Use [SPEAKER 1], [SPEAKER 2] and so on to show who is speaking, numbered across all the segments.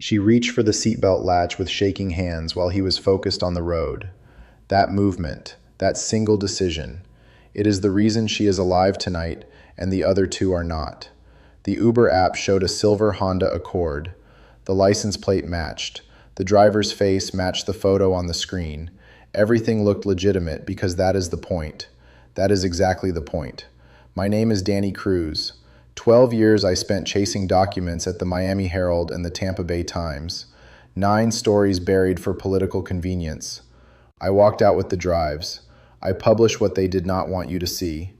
[SPEAKER 1] She reached for the seatbelt latch with shaking hands while he was focused on the road. That movement, that single decision, it is the reason she is alive tonight and the other two are not. The Uber app showed a silver Honda Accord. The license plate matched. The driver's face matched the photo on the screen. Everything looked legitimate because that is the point. That is exactly the point. My name is Danny Cruz. 12 years I spent chasing documents at the Miami Herald and the Tampa Bay Times. 9 stories buried for political convenience. I walked out with the drives. I published what they did not want you to see.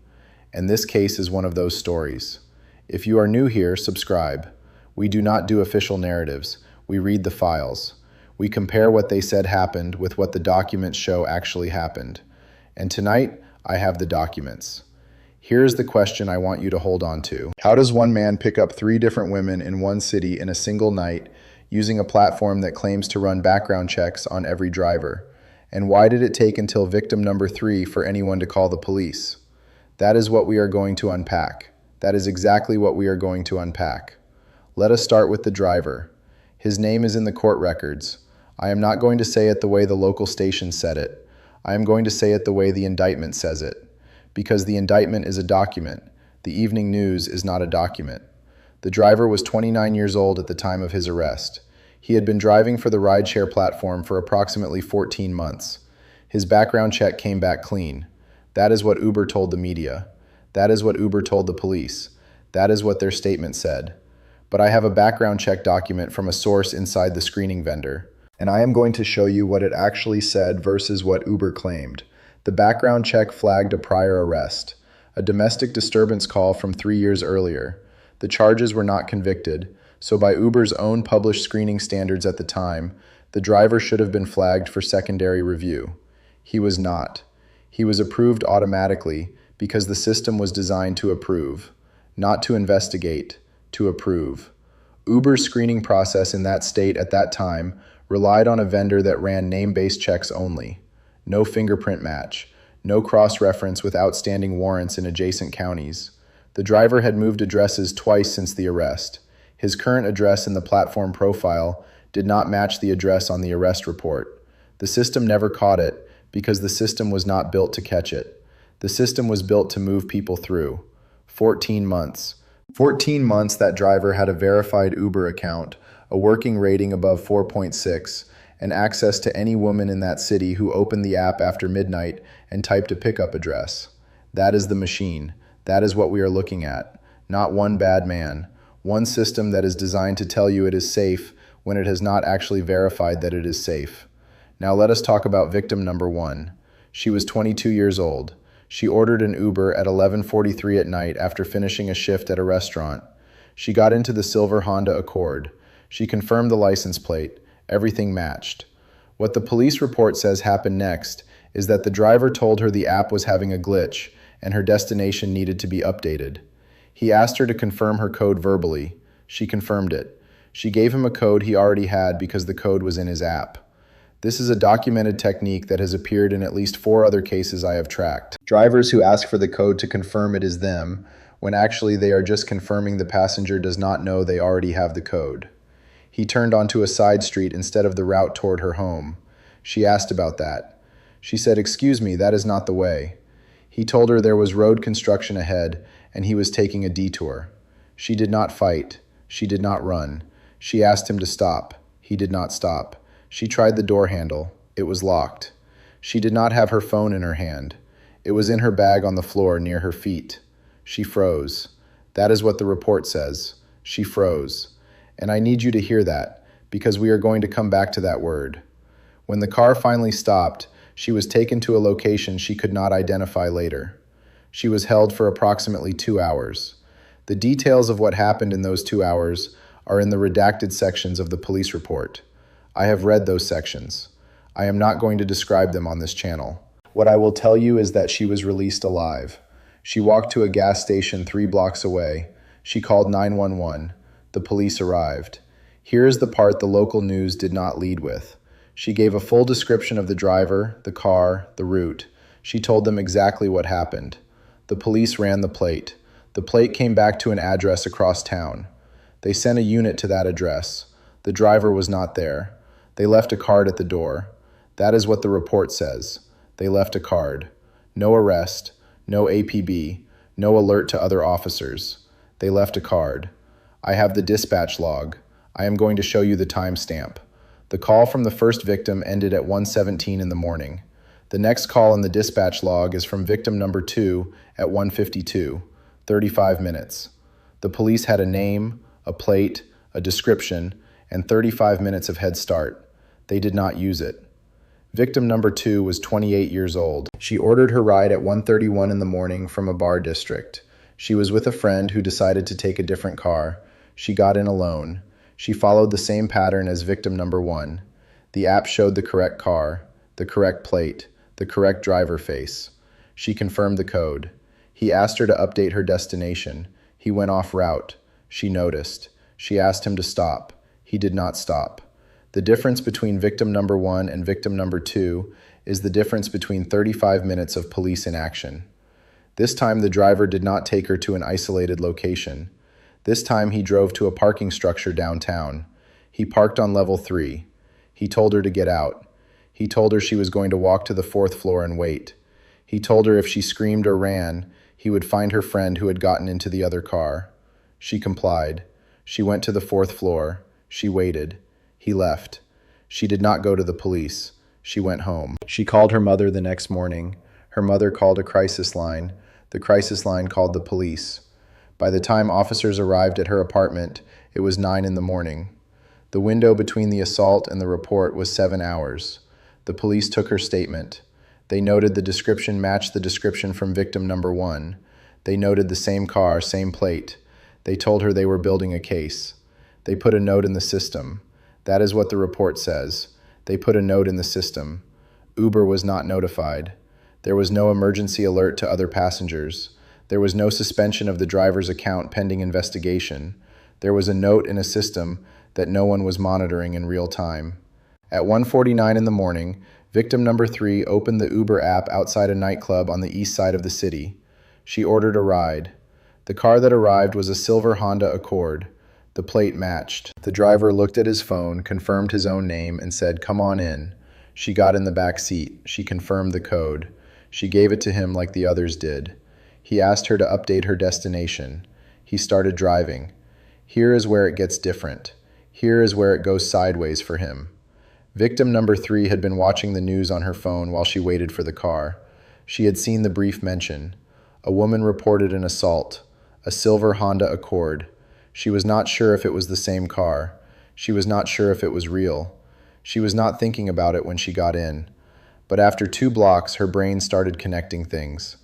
[SPEAKER 1] And this case is one of those stories. If you are new here, subscribe. We do not do official narratives. We read the files. We compare what they said happened with what the documents show actually happened. And tonight, I have the documents. Here's the question I want you to hold on to. How does one man pick up 3 different women in one city in a single night using a platform that claims to run background checks on every driver? And why did it take until victim number 3 for anyone to call the police? That is what we are going to unpack. That is exactly what we are going to unpack. Let us start with the driver. His name is in the court records. I am not going to say it the way the local station said it. I am going to say it the way the indictment says it. Because the indictment is a document. The evening news is not a document. The driver was 29 years old at the time of his arrest. He had been driving for the rideshare platform for approximately 14 months. His background check came back clean. That is what Uber told the media. That is what Uber told the police. That is what their statement said. But I have a background check document from a source inside the screening vendor. And I am going to show you what it actually said versus what Uber claimed. The background check flagged a prior arrest, a domestic disturbance call from 3 years earlier. The charges were not convicted, so by Uber's own published screening standards at the time, the driver should have been flagged for secondary review. He was not. He was approved automatically because the system was designed to approve, not to investigate, to approve. Uber's screening process in that state at that time relied on a vendor that ran name-based checks only. No fingerprint match, no cross-reference with outstanding warrants in adjacent counties. The driver had moved addresses twice since the arrest. His current address in the platform profile did not match the address on the arrest report. The system never caught it because the system was not built to catch it. The system was built to move people through. 14 months. 14 months that driver had a verified Uber account, a working rating above 4.6, and access to any woman in that city who opened the app after midnight and typed a pickup address. That is the machine. That is what we are looking at. Not one bad man. One system that is designed to tell you it is safe when it has not actually verified that it is safe. Now let us talk about victim number 1. She was 22 years old. She ordered an Uber at 11:43 at night after finishing a shift at a restaurant. She got into the silver Honda Accord. She confirmed the license plate. Everything matched. What the police report says happened next is that the driver told her the app was having a glitch and her destination needed to be updated. He asked her to confirm her code verbally. She confirmed it. She gave him a code he already had because the code was in his app. This is a documented technique that has appeared in at least 4 other cases I have tracked. Drivers who ask for the code to confirm it is them, when actually they are just confirming the passenger does not know they already have the code. He turned onto a side street instead of the route toward her home. She asked about that. She said, "Excuse me, that is not the way." He told her there was road construction ahead and he was taking a detour. She did not fight. She did not run. She asked him to stop. He did not stop. She tried the door handle. It was locked. She did not have her phone in her hand. It was in her bag on the floor near her feet. She froze. That is what the report says. She froze. And I need you to hear that, because we are going to come back to that word. When the car finally stopped, she was taken to a location she could not identify later. She was held for approximately 2 hours. The details of what happened in those 2 hours are in the redacted sections of the police report. I have read those sections. I am not going to describe them on this channel. What I will tell you is that she was released alive. She walked to a gas station 3 blocks away. She called 911. The police arrived. Here is the part the local news did not lead with. She gave a full description of the driver, the car, the route. She told them exactly what happened. The police ran the plate. The plate came back to an address across town. They sent a unit to that address. The driver was not there. They left a card at the door. That is what the report says. They left a card. No arrest, no APB, no alert to other officers. They left a card. I have the dispatch log. I am going to show you the timestamp. The call from the first victim ended at 1:17 in the morning. The next call in the dispatch log is from victim number 2 at 1:52, 35 minutes. The police had a name, a plate, a description, and 35 minutes of head start. They did not use it. Victim number 2 was 28 years old. She ordered her ride at 1:31 in the morning from a bar district. She was with a friend who decided to take a different car. She got in alone. She followed the same pattern as victim number 1. The app showed the correct car, the correct plate, the correct driver face. She confirmed the code. He asked her to update her destination. He went off route. She noticed. She asked him to stop. He did not stop. The difference between victim number 1 and victim number 2 is the difference between 35 minutes of police inaction. This time the driver did not take her to an isolated location. This time he drove to a parking structure downtown. He parked on level 3. He told her to get out. He told her she was going to walk to the 4th floor and wait. He told her if she screamed or ran, he would find her friend who had gotten into the other car. She complied. She went to the 4th floor. She waited. He left. She did not go to the police. She went home. She called her mother the next morning. Her mother called a crisis line. The crisis line called the police. By the time officers arrived at her apartment, it was 9 in the morning. The window between the assault and the report was 7 hours. The police took her statement. They noted the description matched the description from victim number 1. They noted the same car, same plate. They told her they were building a case. They put a note in the system. That is what the report says. They put a note in the system. Uber was not notified. There was no emergency alert to other passengers. There was no suspension of the driver's account pending investigation. There was a note in a system that no one was monitoring in real time. At 1:49 in the morning, victim number 3 opened the Uber app outside a nightclub on the east side of the city. She ordered a ride. The car that arrived was a silver Honda Accord. The plate matched. The driver looked at his phone, confirmed his own name, and said, "Come on in." She got in the back seat. She confirmed the code. She gave it to him like the others did. He asked her to update her destination. He started driving. Here is where it gets different. Here is where it goes sideways for him. Victim number 3 had been watching the news on her phone while she waited for the car. She had seen the brief mention. A woman reported an assault, a silver Honda Accord. She was not sure if it was the same car. She was not sure if it was real. She was not thinking about it when she got in. But after 2 blocks, her brain started connecting things.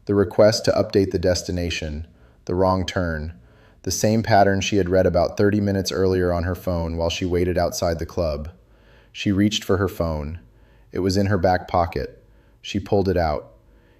[SPEAKER 1] The request to update the destination, the wrong turn, the same pattern she had read about 30 minutes earlier on her phone while she waited outside the club. She reached for her phone. It was in her back pocket. She pulled it out.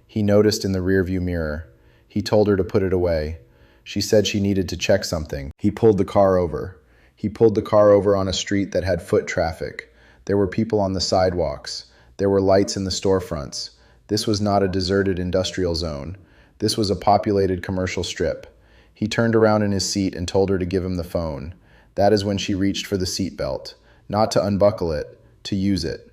[SPEAKER 1] He noticed in the rearview mirror. He told her to put it away. She said she needed to check something. He pulled the car over. He pulled the car over on a street that had foot traffic. There were people on the sidewalks. There were lights in the storefronts. This was not a deserted industrial zone. This was a populated commercial strip. He turned around in his seat and told her to give him the phone. That is when she reached for the seatbelt. Not to unbuckle it, to use it.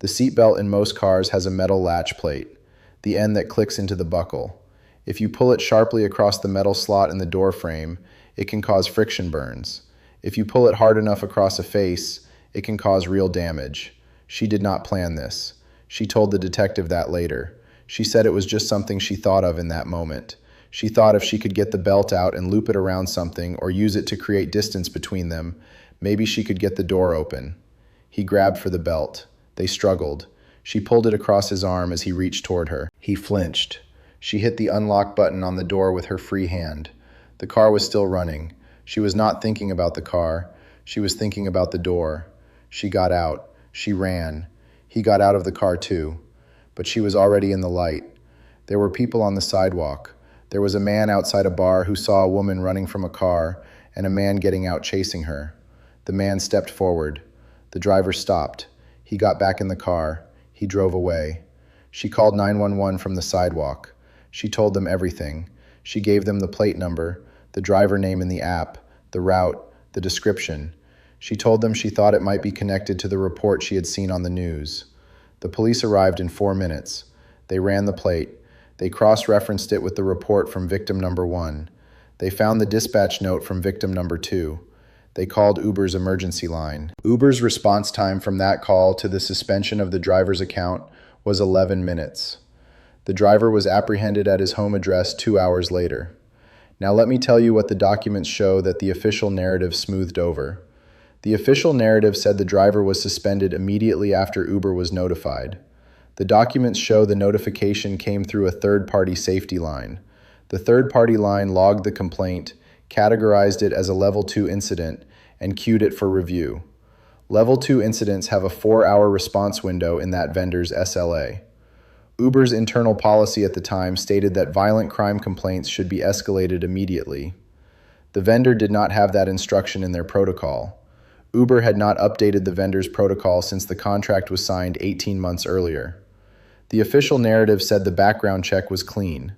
[SPEAKER 1] The seatbelt in most cars has a metal latch plate, the end that clicks into the buckle. If you pull it sharply across the metal slot in the door frame, it can cause friction burns. If you pull it hard enough across a face, it can cause real damage. She did not plan this. She told the detective that later. She said it was just something she thought of in that moment. She thought if she could get the belt out and loop it around something or use it to create distance between them, maybe she could get the door open. He grabbed for the belt. They struggled. She pulled it across his arm as he reached toward her. He flinched. She hit the unlock button on the door with her free hand. The car was still running. She was not thinking about the car. She was thinking about the door. She got out. She ran. He got out of the car too. But she was already in the light. There were people on the sidewalk. There was a man outside a bar who saw a woman running from a car and a man getting out chasing her. The man stepped forward. The driver stopped. He got back in the car. He drove away. She called 911 from the sidewalk. She told them everything. She gave them the plate number, the driver name in the app, the route, the description. She told them she thought it might be connected to the report she had seen on the news. The police arrived in 4 minutes. They ran the plate. They cross-referenced it with the report from victim number 1. They found the dispatch note from victim number 2. They called Uber's emergency line. Uber's response time from that call to the suspension of the driver's account was 11 minutes. The driver was apprehended at his home address 2 hours later. Now let me tell you what the documents show that the official narrative smoothed over. The official narrative said the driver was suspended immediately after Uber was notified. The documents show the notification came through a third-party safety line. The third-party line logged the complaint, categorized it as a Level 2 incident, and queued it for review. Level 2 incidents have a 4-hour response window in that vendor's SLA. Uber's internal policy at the time stated that violent crime complaints should be escalated immediately. The vendor did not have that instruction in their protocol. Uber had not updated the vendor's protocol since the contract was signed 18 months earlier. The official narrative said the background check was clean.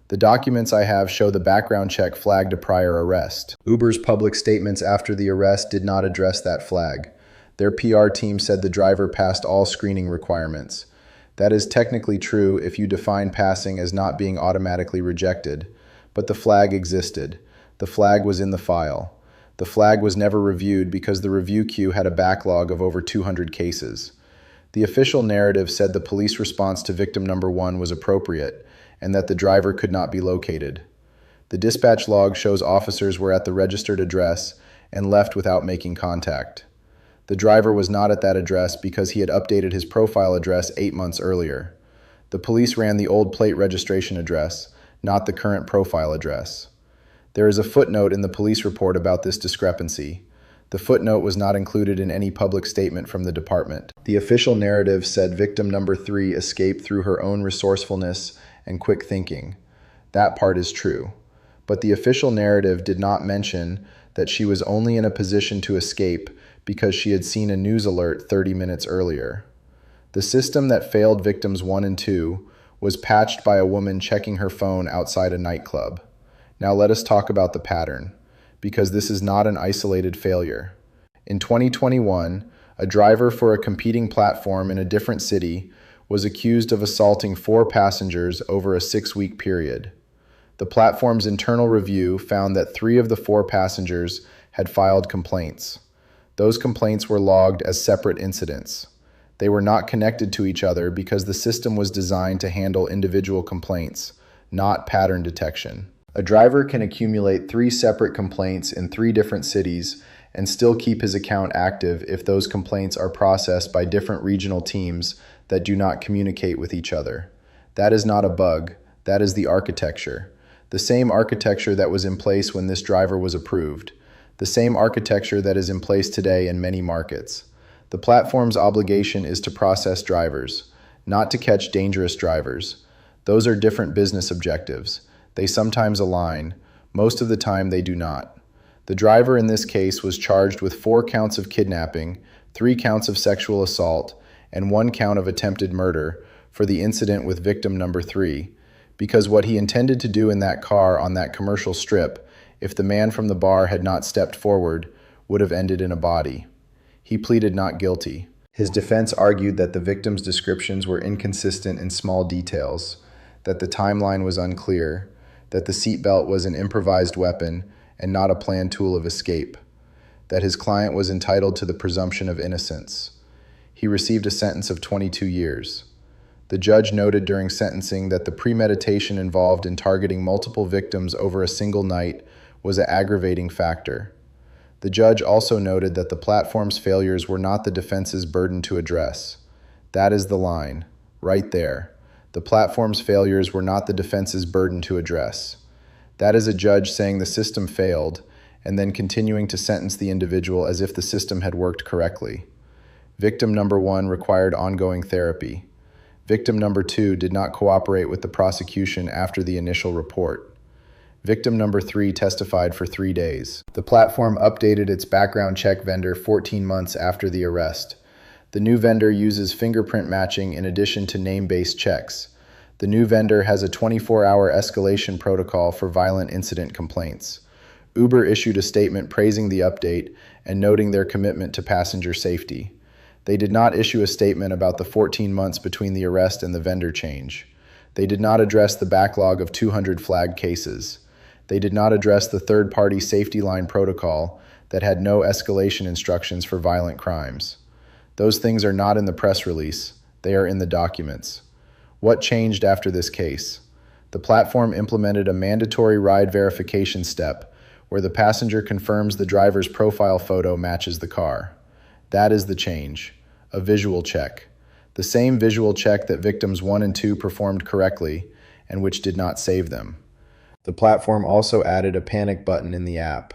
[SPEAKER 1] The documents I have show the background check flagged a prior arrest. Uber's public statements after the arrest did not address that flag. Their PR team said the driver passed all screening requirements. That is technically true if you define passing as not being automatically rejected, but the flag existed. The flag was in the file. The flag was never reviewed because the review queue had a backlog of over 200 cases. The official narrative said the police response to victim number 1 was appropriate and that the driver could not be located. The dispatch log shows officers were at the registered address and left without making contact. The driver was not at that address because he had updated his profile address 8 months earlier. The police ran the old plate registration address, not the current profile address. There is a footnote in the police report about this discrepancy. The footnote was not included in any public statement from the department. The official narrative said victim number 3 escaped through her own resourcefulness and quick thinking. That part is true. But the official narrative did not mention that she was only in a position to escape because she had seen a news alert 30 minutes earlier. The system that failed victims 1 and 2 was patched by a woman checking her phone outside a nightclub. Now let us talk about the pattern, because this is not an isolated failure. In 2021, a driver for a competing platform in a different city was accused of assaulting 4 passengers over a 6-week period. The platform's internal review found that 3 of the 4 passengers had filed complaints. Those complaints were logged as separate incidents. They were not connected to each other because the system was designed to handle individual complaints, not pattern detection. A driver can accumulate 3 separate complaints in 3 different cities and still keep his account active if those complaints are processed by different regional teams that do not communicate with each other. That is not a bug, that is the architecture. The same architecture that was in place when this driver was approved. The same architecture that is in place today in many markets. The platform's obligation is to process drivers, not to catch dangerous drivers. Those are different business objectives. They sometimes align. Most of the time they do not. The driver in this case was charged with 4 counts of kidnapping, 3 counts of sexual assault, and 1 count of attempted murder for the incident with victim number 3, because what he intended to do in that car on that commercial strip, if the man from the bar had not stepped forward, would have ended in a body. He pleaded not guilty. His defense argued that the victim's descriptions were inconsistent in small details, that the timeline was unclear, that the seatbelt was an improvised weapon and not a planned tool of escape, that his client was entitled to the presumption of innocence. He received a sentence of 22 years. The judge noted during sentencing that the premeditation involved in targeting multiple victims over a single night was an aggravating factor. The judge also noted that the platform's failures were not the defense's burden to address. That is the line, right there. The platform's failures were not the defense's burden to address. That is a judge saying the system failed, and then continuing to sentence the individual as if the system had worked correctly. Victim number 1 required ongoing therapy. Victim number 2 did not cooperate with the prosecution after the initial report. Victim number 3 testified for 3 days. The platform updated its background check vendor 14 months after the arrest. The new vendor uses fingerprint matching in addition to name-based checks. The new vendor has a 24-hour escalation protocol for violent incident complaints. Uber issued a statement praising the update and noting their commitment to passenger safety. They did not issue a statement about the 14 months between the arrest and the vendor change. They did not address the backlog of 200 flagged cases. They did not address the third-party safety line protocol that had no escalation instructions for violent crimes. Those things are not in the press release. They are in the documents. What changed after this case? The platform implemented a mandatory ride verification step where the passenger confirms the driver's profile photo matches the car. That is the change. A visual check. The same visual check that victims 1 and 2 performed correctly and which did not save them. The platform also added a panic button in the app.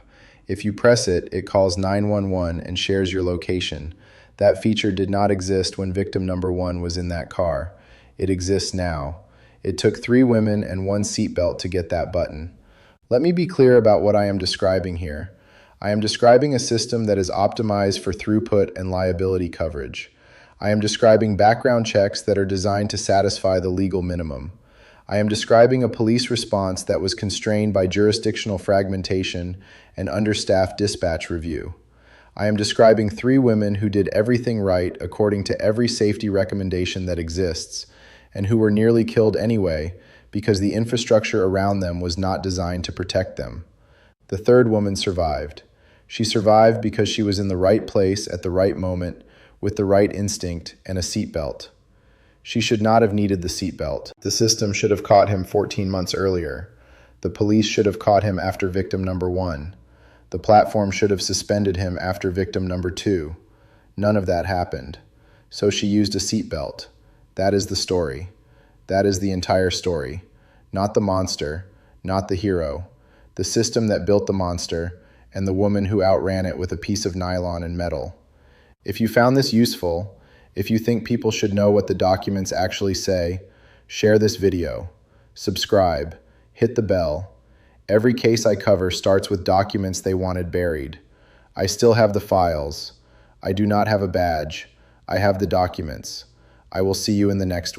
[SPEAKER 1] If you press it, it calls 911 and shares your location. That feature did not exist when victim number 1 was in that car. It exists now. It took 3 women and 1 seatbelt to get that button. Let me be clear about what I am describing here. I am describing a system that is optimized for throughput and liability coverage. I am describing background checks that are designed to satisfy the legal minimum. I am describing a police response that was constrained by jurisdictional fragmentation and understaffed dispatch review. I am describing 3 women who did everything right according to every safety recommendation that exists, and who were nearly killed anyway because the infrastructure around them was not designed to protect them. The 3rd woman survived. She survived because she was in the right place at the right moment with the right instinct and a seatbelt. She should not have needed the seatbelt. The system should have caught him 14 months earlier. The police should have caught him after victim number 1. The platform should have suspended him after victim number 2. None of that happened. So she used a seatbelt. That is the story. That is the entire story. Not the monster, not the hero. The system that built the monster, and the woman who outran it with a piece of nylon and metal. If you found this useful, if you think people should know what the documents actually say, share this video, subscribe, hit the bell. Every case I cover starts with documents they wanted buried. I still have the files. I do not have a badge. I have the documents. I will see you in the next one.